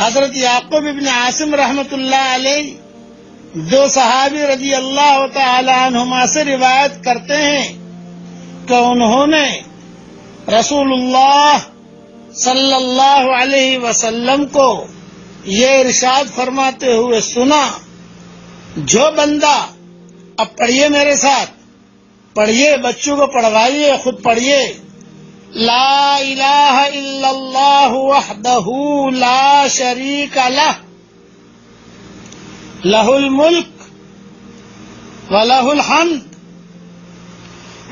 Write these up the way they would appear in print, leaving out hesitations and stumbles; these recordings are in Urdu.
حضرت یعقوب ابن عاصم رحمۃ اللہ علیہ دو صحابی رضی اللہ تعالی عنہما سے روایت کرتے ہیں کہ انہوں نے رسول اللہ صلی اللہ علیہ وسلم کو یہ ارشاد فرماتے ہوئے سنا، جو بندہ، اب پڑھیے میرے ساتھ، پڑھیے، بچوں کو پڑھوائیے، خود پڑھیے، لا الہ الا اللہ وحدہ لا شریک لہ لہ الملک ولہ الحمد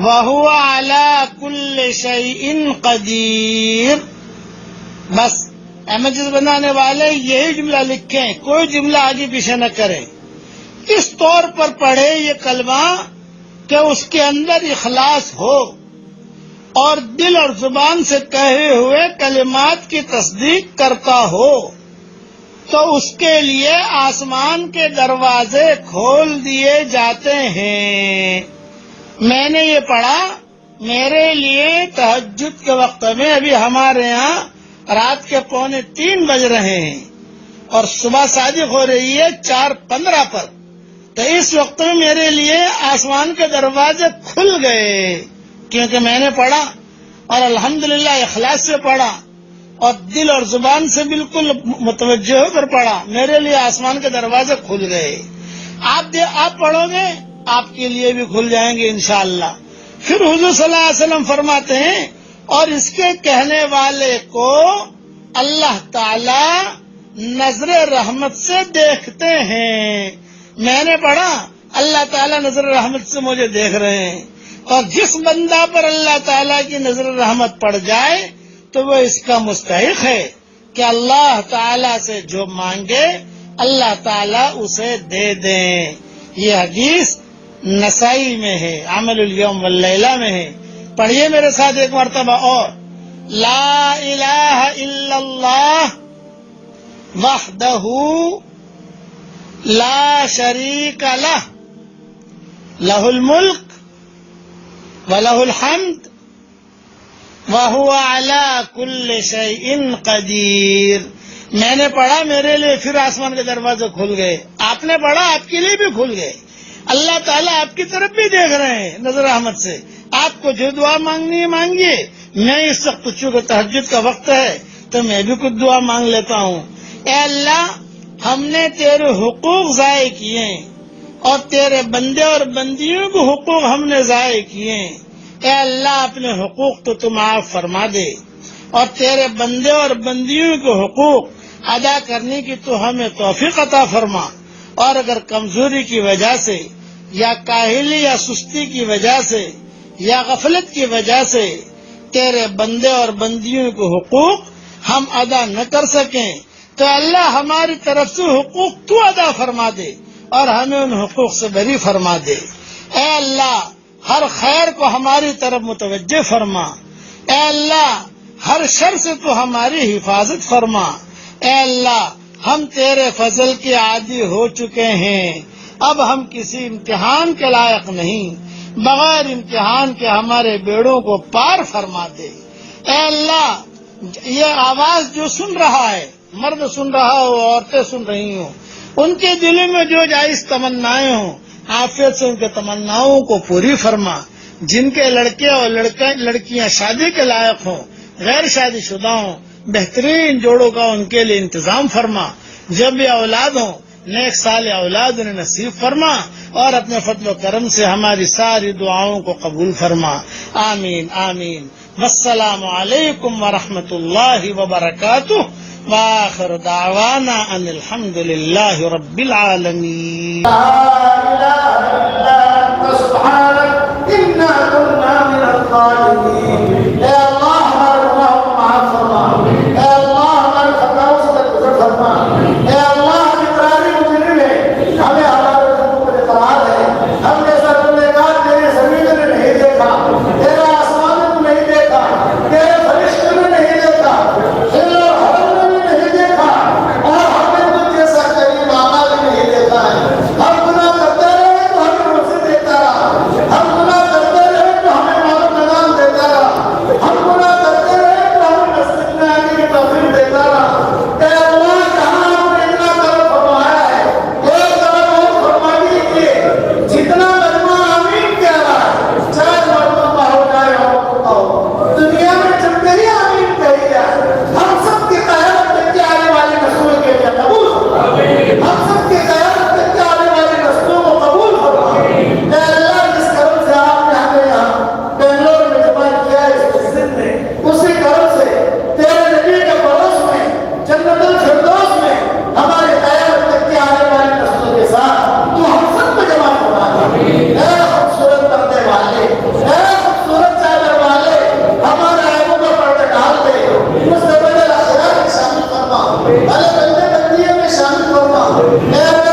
وہو علی کل شیء قدیر۔ بس امیجز بنانے والے یہی جملہ لکھیں، کوئی جملہ آگے پیچھے نہ کریں، اس طور پر پڑھے یہ کلمہ کہ اس کے اندر اخلاص ہو اور دل اور زبان سے کہے ہوئے کلمات کی تصدیق کرتا ہو، تو اس کے لیے آسمان کے دروازے کھول دیے جاتے ہیں۔ میں نے یہ پڑھا، میرے لیے تہجد کے وقت میں، ابھی ہمارے یہاں رات کے 2:45 بج رہے ہیں اور صبح صادق ہو رہی ہے 4:15 پر، تو اس وقت میں میرے لیے آسمان کے دروازے کھل گئے، کیونکہ میں نے پڑھا اور الحمدللہ اخلاص سے پڑھا اور دل اور زبان سے بالکل متوجہ ہو کر پڑھا، میرے لیے آسمان کے دروازے کھل گئے۔ آپ پڑھو گے، آپ کے لیے بھی کھل جائیں گے انشاءاللہ۔ پھر حضور صلی اللہ علیہ وسلم فرماتے ہیں، اور اس کے کہنے والے کو اللہ تعالی نظر رحمت سے دیکھتے ہیں۔ میں نے پڑھا، اللہ تعالی نظر رحمت سے مجھے دیکھ رہے ہیں، اور جس بندہ پر اللہ تعالیٰ کی نظر رحمت پڑ جائے تو وہ اس کا مستحق ہے کہ اللہ تعالیٰ سے جو مانگے اللہ تعالیٰ اسے دے دیں۔ یہ حدیث نسائی میں ہے، عمل الیوم واللیلہ میں ہے۔ پڑھیے میرے ساتھ ایک مرتبہ اور، لا الہ الا اللہ وحدہ لا شریک لہ لہ الملک وَلَهُ الْحَمْدُ وَهُوَ عَلَى كُلِّ شَيْءٍ قَدِيرٌ۔ میں نے پڑھا، میرے لیے پھر آسمان کے دروازے کھل گئے، آپ نے پڑھا، آپ کے لیے بھی کھل گئے۔ اللہ تعالیٰ آپ کی طرف بھی دیکھ رہے ہیں نظر رحمت سے۔ آپ کو جو دعا مانگنی ہے مانگیے۔ میں اس وقت چونکہ تہجد کا وقت ہے تو میں بھی کچھ دعا مانگ لیتا ہوں۔ اے اللہ، ہم نے تیرے حقوق ضائع کیے اور تیرے بندے اور بندیوں کے حقوق ہم نے ضائع کیے۔ اے اللہ، اپنے حقوق تو معاف فرما دے اور تیرے بندے اور بندیوں کے حقوق ادا کرنے کی تو ہمیں توفیق عطا فرما، اور اگر کمزوری کی وجہ سے یا کاہلی یا سستی کی وجہ سے یا غفلت کی وجہ سے تیرے بندے اور بندیوں کے حقوق ہم ادا نہ کر سکیں تو اللہ ہماری طرف سے حقوق تو ادا فرما دے اور ہمیں ان حقوق سے بری فرما دے۔ اے اللہ، ہر خیر کو ہماری طرف متوجہ فرما۔ اے اللہ، ہر شر سے تو ہماری حفاظت فرما۔ اے اللہ، ہم تیرے فضل کے عادی ہو چکے ہیں، اب ہم کسی امتحان کے لائق نہیں، بغیر امتحان کے ہمارے بیڑوں کو پار فرما دے۔ اے اللہ، یہ آواز جو سن رہا ہے، مرد سن رہا ہو، عورتیں سن رہی ہوں، ان کے دلوں میں جو جائز تمنائیں ہوں، عافیت سے ان کے تمناؤں کو پوری فرما۔ جن کے لڑکے اور لڑکیاں شادی کے لائق ہوں، غیر شادی شدہ ہوں، بہترین جوڑوں کا ان کے لیے انتظام فرما۔ جب بھی اولاد ہوں، نیک صالح اولاد انہیں نصیب فرما، اور اپنے فضل و کرم سے ہماری ساری دعاؤں کو قبول فرما۔ آمین آمین۔ والسلام علیکم ورحمۃ اللہ وبرکاتہ، وآخر دعوانا ان الحمد للہ رب العالمین۔ لا إله إلا أنت سبحانك إنا كنا من الظالمين۔ اے اللہ، ہمارے گناہوں کو معاف فرما۔ اے اللہ، ہمارے خطاؤں سے درگزر فرما۔ اے اللہ، ہم اقراری مجرم ہیں، ہمیں ہمارے ذنوب پر اقرار ہے۔ ہم جیسا گنہگار تیرے زمین میں نہیں دیکھا، تیرے آسمان میں نہیں دیکھا، تیرے فرشتے میں نہیں دیکھا، ہل اور حرم میں بھی نہیں دیکھا، اور ہم نے تجھ جیسا کریم آقا بھی نہیں دیکھا ہے۔ ہم گناہ کرتے رہے تو ہمیں روزی دیتا رہا، ہم گناہ کرتے رہے تو ہمیں مال و مدام دیتا رہا، اے